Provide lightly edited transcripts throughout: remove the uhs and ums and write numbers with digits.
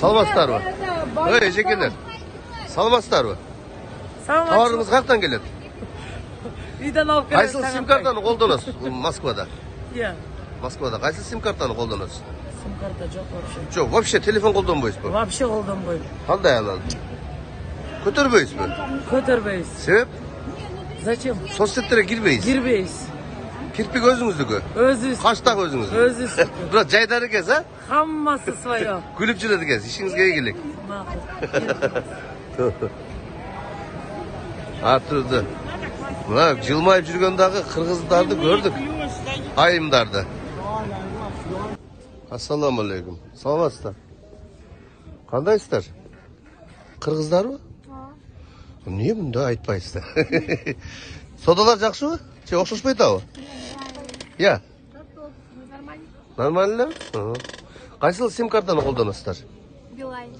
Salmazlar mı? Öyle şekerler. Salmazlar mı? Tavarınız kalktan gelir? Uydan alıp gelip. Kaysı sim kartını koldanız Moskvada? Ya. Moskvada kaysı sim kartını koldanız? Sim karta çok вообще. Yok, вообще telefon koldanmayız bu. Вообще қолдан қой. Qanday alan? Көтербейсіз mi? Көтербейсіз. Sebep? Zачем? Sosyettere girmeyiz. Girбейсіз. Kirpik özünüzdükü. Өзіңіз. Kaçtak özünüzdü. Өзіңіз. Biraz caydarı gez ha? Хаммасы свое. Kulüpçüleri gez. İşinizge iyi gelin. Мақұл. Artırdı. Buna jılmayıp жүргендегі Kırgızdарды gördük. Ayımdardı. Assalamu alaikum. Salamatсыздар. Qandaysыздар? Kırgızдар mı? Niye bunu da aytпайсыздар? Sodalar жақсы mı? Оқшашпайды ау? Ya. Нормально? Қайсыл сим картаны қолданасыздар? Билайн.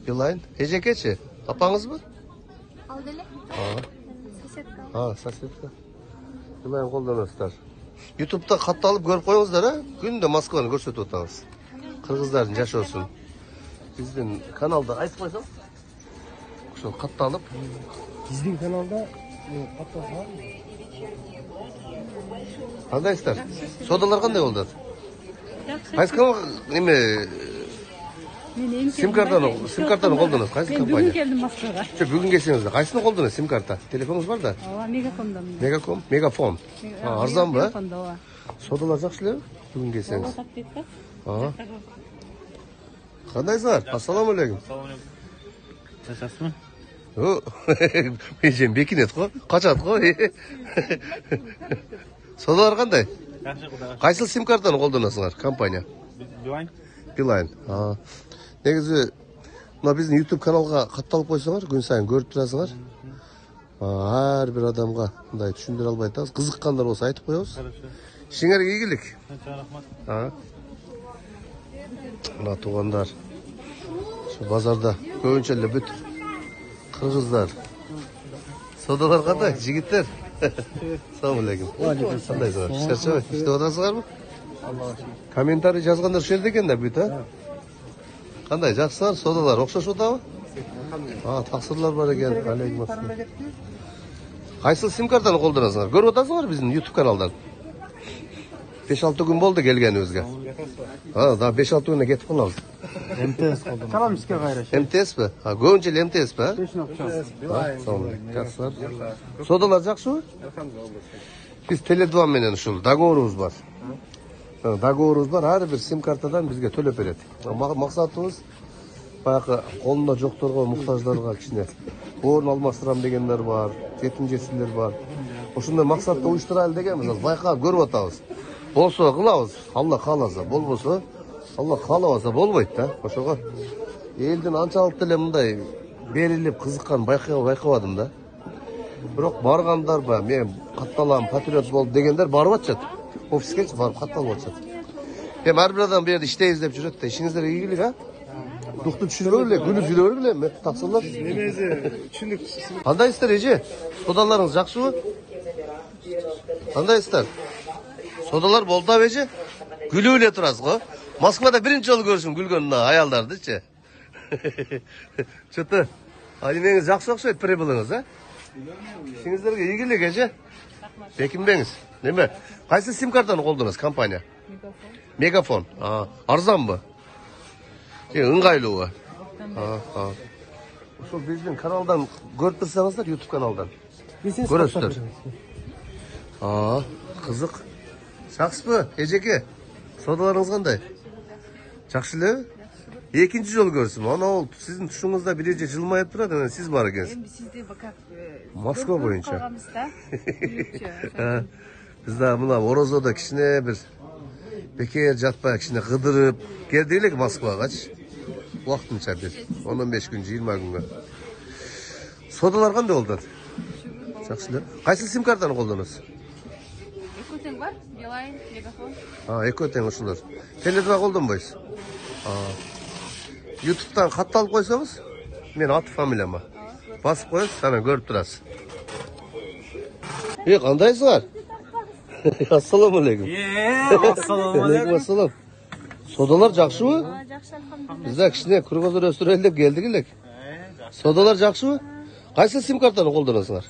Билайн. Ежекечи? Апаңыз mı? Алдылы? Соседка. Соседка. Билайн қолданасыздар. YouTube'da қатты алып көріп қойыңыздар, а? Күнде Москваны көрсетіп отырыңыз. Қырғыздардың жашосын. Біздің каналда айтып қойсам. Сол қатты алып. Біздің каналда қатты алып. Қандайсыздар? Содалар қандай болды? Қайсы неме сим картаны қолданасыз? Қайсы компания? Бүгін келдім Москваға. Бүгін келсеңіздер, қайсыны қолданасыз сим карта? Телефоныңыз бар да? Мегафондан. Мегафон? Мегафон. Арзан ба? Мегафонда. Содалар жақсы ле? Бүгін келсеңіз. Олатап кетті. Қандайсыздар? Ассаламу алейкум. Жасасың? Мен бекінет қой, қачат қой. Содалар қандай? Қайсыл сим картаны қолданасыңар, компания? Билайн. Билайн. Негізі, мына біздің YouTube каналға қатталып қойсаңар, күн сайын көріп тұрасыңар. Әр бір адамға мындай түсіндіре албай жатамыз. Қызыққандар болса айтып қоямыз. Ішіңерге игілік. Мына туғандар. Базарда көбінше бүт қырғыздар. Содалар қандай? Жігіттер. Ассалаумағалейкум. Қандайсыңар? Шаршабай, істеп отырсыңар ма? Комментарий жазғандар шу жерде екен да бүт, а? Қандай, жақсылар, содалар оқшаш отабы? Тақсырлар бар екен. Алейкум ассалам. Қайсыл сим картаны қолданасыңар? Көріп отырсыңар біздің YouTube каналдан? 5-6 күн болды келгенімізге. Да, 5-6 күнде кетіп қаламыз. МТС қолдан. Саламиске қайраш. МТС пе? Көбінше МТС пе? Жақсылар. Содалар жақсы ма? Біз Теле2 менен ушул договорубуз бар. Договорубуз бар, ар бир сим картадан бизге төлөп берет. Максатыбыз баягы колунда жокторго, муктаждарга кичине орун алмаштырам дегендер бар, жетим жесирлер бар. Ошондой максатта уюштурайлы дегенбиз, байкап көрүп атабыз. Болсо кылабыз, Алла кааласа, болбосо Алла каалабаса болбойт да. Ошого элдин анчалык деле мындай берилип кызыккан байкабадым да. Бирок баргандар ба, мен катталам, патриот болуп дегендер барып атышат. Офиске барып катталып атышат. Эми ар бир адам бу жерде иштейбиз деп жүрөт да, ишиңиздерге ийгилик, а? Дукту түшүрбөй эле, күлүп жүрө бергиле, эми таксырлар. Немезе, түшүндүк. Кандайсыздар, эже? Содаларыңыз жакшыбы? Кандайсыздар? Содалар болду абы, эже? Күлүп эле турасыз го. Москвада биринчи жолу көрүшүм күлгөн аялдардычы. Чөтө. Алимеңиз жакшы окшойт прибылыңыз, а? Ишиңиздерге ийгилик, эже. Бекинбеңиз. Неме? Кайсы сим картаны колдоносуз, компания? Мегафон. Арзанбы? Ыңгайлуубу? Ошол биздин каналдан көрүп турсаңыздар, YouTube каналдан. Көрөсүздөр. Кызык. Жакшыбы, эжеке? Содаларыңыз кандай? Жакшы элеби? Экинчи жолу көрсүм. Анау сиздин тушуңузда бир эже жылмайып турат, анан сиз бар экенсиз. Сізде как Москва боюнча. қалғанбыз да. Биз да мына Орозодо кичине бир бекер жатпай кичине кыдырып келдик элек Москвагачы. Убактынча бир 10-15 күн, 20 күнгө. Содалар кандай болду? Жакшы эле. Кайсы сим картаны колдоносуз? Эки тең бар, Билайн, Мегафон. Экөө тең ушулар. Теле2 колдонбойсуз? YouTube'dan катталып койсоңуз, мен аты фамилияма басып коесуз, анан көрүп турасыз. Кандайсыңар? Ассаламу алейкум. Ассаламу алейкум. Содалар жакшыбы? Yaxşı alhamdulillah. Biz de kişine kuru kozor östürelim dep geldik ilek. Sodalar жақсы. Qaysı sim kartlarını қолданасыңар?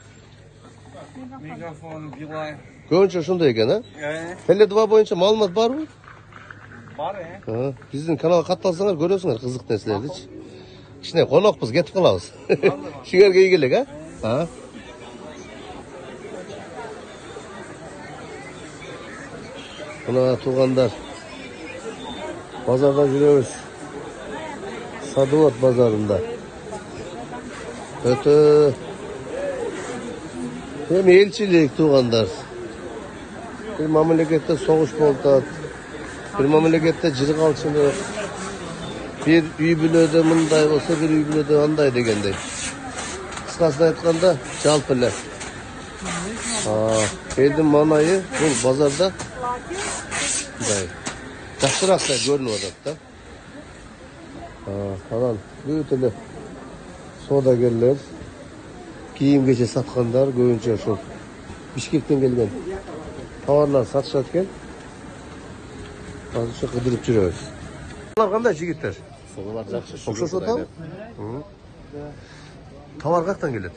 Megafon, Билайн. Көбінше шундай екен, а? Теле2 бойынша малымат бар мı? Бар, Біздің каналға қатталсаңар көресіңер қызық нәрселерді. Кішіне қонақпыз, кетіп қаламыз. Шыңерге игілік, а? Мына туғандар. Базарда жүреміз. Садуат базарында. Өте hem elçilik tuğanlar. Bir memlekette soğuş boltat. Bir memlekette cırgalçılık. Bir üy bülöde mınday olsa bir üy bülöde anday degende. Kıskasına aytkanda жалпылы. Elдің manayı бұл bazarda жақсырақ да көрініп жатады да. Анан бүтілі саудагерлер, киім-кешек сатқандар көбінше ошол Бишкектен келген товарлар сатышат экен. Азырча кыдырып жүрөбүз. Алар кандай жигиттер? Содалар жақсы. Окшош атабы? Товар каяктан келет?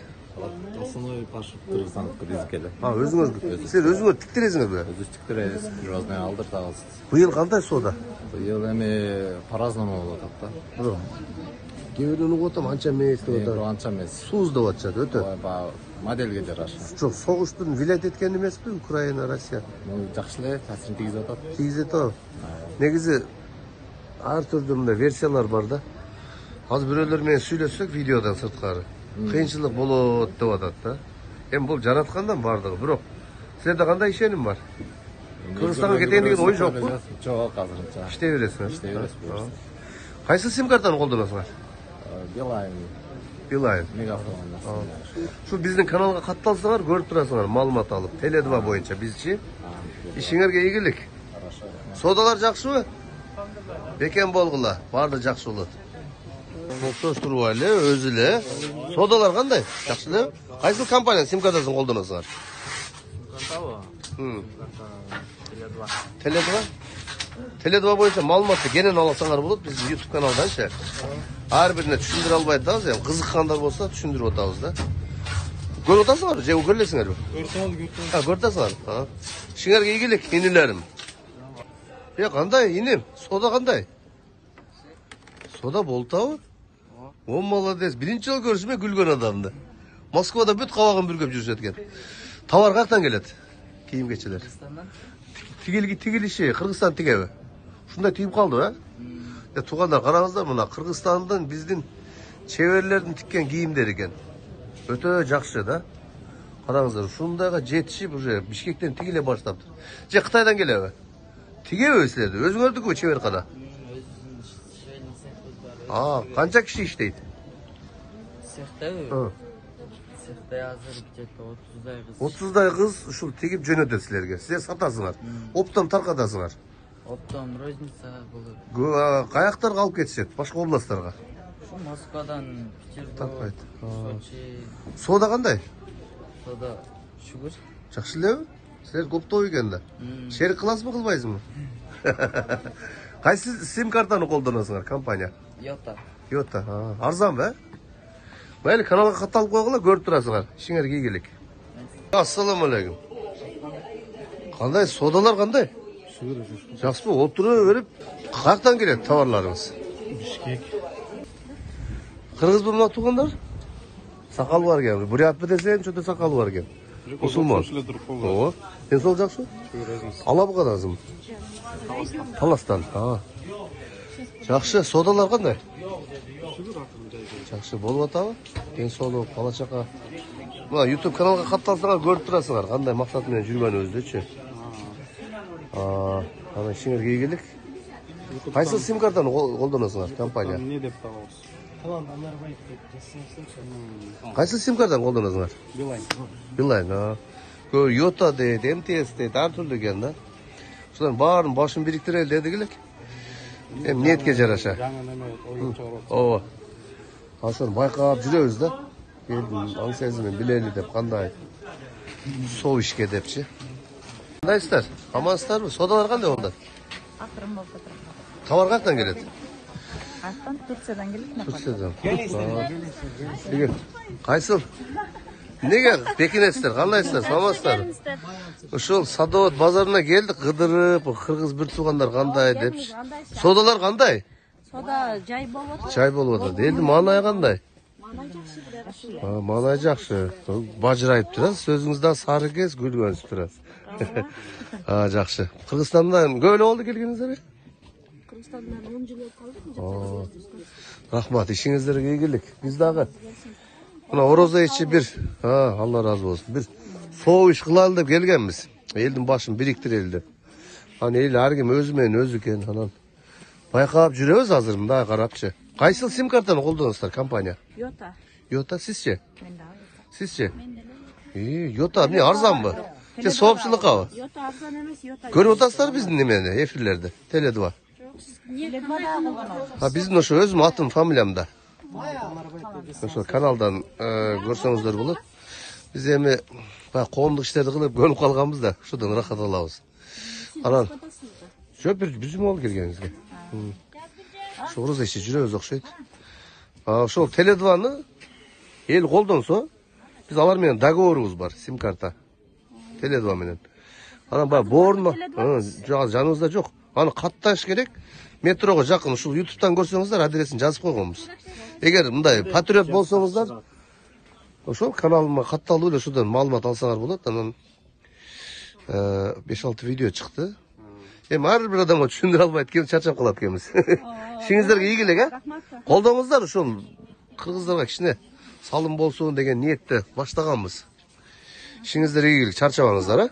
Основной пашып Кыргызстан келе. Өзүңөр. Силер өзүңөр тиктиресиңерби? Өзү тиктиребиз, бироздан алдыртабыз. Быйыл кандай соода? Быйыл эми по-разному болуп атат да. Кээ бирөөнү отам анча эмес деп Эми атат. анча эмес. Сууздап атышат өтө. Моделге жараша. Жок, согуштун вилет эткени эмеспи Украина, Россия? Жакшы эле таасирин тийгизип атат. Тийгизет о. Негизи ар түрдүү мындай версиялар бар да. Азыр бирөөлөр менен сүйлөшсөк видеодан сырткары кыйынчылык болот деп атат да. Эми бул жараткандан бардыгы, бирок силерде кандай ишеним бар? Кыргызстанга кетейин деген ой жокпу? Жок, азырынча. Иштей бересиңер. Иштей беребиз. Кайсы сим картаны колдоносуңар? Билайн, Билайн. Мегафон. Şu биздин каналга катталсаңар көрүп турасыңар, маалымат алып. Теле2 боюнча бизчи. Ишиңерге ийгилик. Содалар жакшыбы? Бекен болгула, баарды жакшы болот. Окшош турбайлы, өзү эле. Содалар кандай? Жакшы эле? Кайсы компаниянын сим картасын колдоносуңар? Теле2? Теле2 боюнча маалыматты кенен алсаңар болот, биздин YouTube каналданчы. Ар бирине түшүндүрө албай атабыз, эми кызыккандар болсо түшүндүрүп атабыз да. Көрүп атасыңарбы же көрүп элесиңерби? Көрүп атасыңар. Ишиңерге ийгилик, инилерим. Кандай иним? Сода кандай? Сода болтабы? О, молодец. Биринчи жолу көрүшүмө күлгөн адамды. Москвада бүт кабагын бүркөп жүрүшөт экен. Товар каяктан келет? Кийим-кечелер. Тигилиши Кыргызстан тигеби? Ушундай түйүп калды, Туугандар, караңыздар, мына Кыргызстандын биздин чеберлердин тиккен кийимдери экен. Өтө жакшы да. Караңыздар, ушундайга жетишип уже Бишкектен тигиле баштаптыр. Же Кытайдан келеби? Тигеби силерди? Өзүңөрдүкү чеберкана? Канча киши иштейт? Цехтабы? Цехта азыр где-то 30-дай кыз. 30-дай кыз ушул тигип жөнөтөт силерге. Силер сатасыңар. Оптом таркатасыңар. Оптом розница болот. Каяктарга алып кетишет? Башка областтарга? Ушу Москвадан Петербург, Таркайт. Сочи. Соода кандай? Сода шүгүр. Жакшы элеби? Силер коптоо экен да. Шерик кыласызбы, кылбайсызбы? Кайсы сим картаны колдоносуңар, компания? Йота. Йота. Арзанбы? Майли каналга катталып койгула, көрүп турасыңар. Ишиңерге ийгилик. Ассаламу алейкум. Кандай содалар кандай? Жакшыбы? Отура берип, каяктан келет товарларыңыз? Бишкек. Кыргызбы мына туугандар? Сакалы бар экен. Бурятпы десем, чөтө сакалы бар экен. Мусулман. Ооба. Ден соолук жакшы? Алабы кадазым? Таластан. Жакшы, содалар кандай? Жакшы болуп атабы? Ден соолук, бала чака. Мына YouTube каналга катталсаңар көрүп турасыңар, кандай максат менен жүргөнүбүздүчү. Ана ишиңерге ийгилик. Кайсы сим картаны колдоносуңар, компания? Не деп табабыз? Кайсы сим картаны колдоносуңар? Билайн. Билайн, Йота дейт, МТС дейт, ар түрлүү экен да. Ушулардын баарын башын бириктирели дедик элек. Эми ниетке жараша. Жаңы неме ойлоп чыгарып. Ооба. Ошону байкап жүрөбүз да. Элдин аң сезимин билели деп, кандай соо ишке депчи. Кандайсыздар? Амансыздарбы? Содалар кандай болду? Акырын болуп атат. Товар каяктан келет? Артан Турциядан келіп Türkçeden. Ege. Kaysıl? Neger? Pekinesler, kandaysızlar, samasızlar. Uşul Sadovat bazarına geldik, kıdırıp, Kırgız bir tuğanlar kanday dep. Sodalar kanday? Soda жай болот. Çay bol var. Değildi, manay kanday? Manay жақсы. Bacırayıp durası, sözünüzden sarı kez, gül gönüsüp durası. Жақсы. Kırgızistan'dan böyle oldu gelgenizler? Kırgızistan'dan 10 yıl kaldım. Rahmat, işinizlere iyilik. Biz dağı. Buna oroza içi bir, Allah razı olsun. Bir soğuk iş kılalım dep gelgenmiz. Eldin başın biriktirildi. Hani el her kim özmeyin özüken hanan. Bayqap жүрөбүz азыр мындай карапчы. Кайсыл сим картаны колдоносуздар компания? Йота. Йота сизчи? Мен дагы. Сизчи? Йота эмне арзанбы? Же соопчулуккабы? Йота арзан эмес, Йота. Көрүп атасыздар биздин немени эфирлерди, Теле2. Биздин ошо өзүм атым, фамилиямда. Ошо каналдан көрсөңүздөр болот. Биз эми баягы коомдук иштерди кылып көнүп калганбыз да, ошодон ырахат алабыз. Анан жок бир bizim болуп келгениңизге. Ошо ороза иши жүрөбүз окшойт. Ошол Теле2-ны эл колдонсо, биз алар менен договорубуз бар, сим карта. Теле2 менен. Анан баягы борно, жаныбызда жок. Аны катташ керек. Метрого жакын ушул YouTube'дан көрсөңүздөр, адресин жазып койгонбуз. Эгер мындай патриот болсоңуздар, ошол каналыма катталып эле ошодон маалымат алсаңар болот. Анан 5-6 видео чыкты. Эми ар бир адамга түшүндүрө албайт экен, чарчап калат экенбиз. Ишиңиздерге ийгилик, колдоңуздар, ушул кыргыздарга кичине салым болсун деген ниетте баштаганбыз. Ишиңиздер ийгилик, чарчабаңыздар,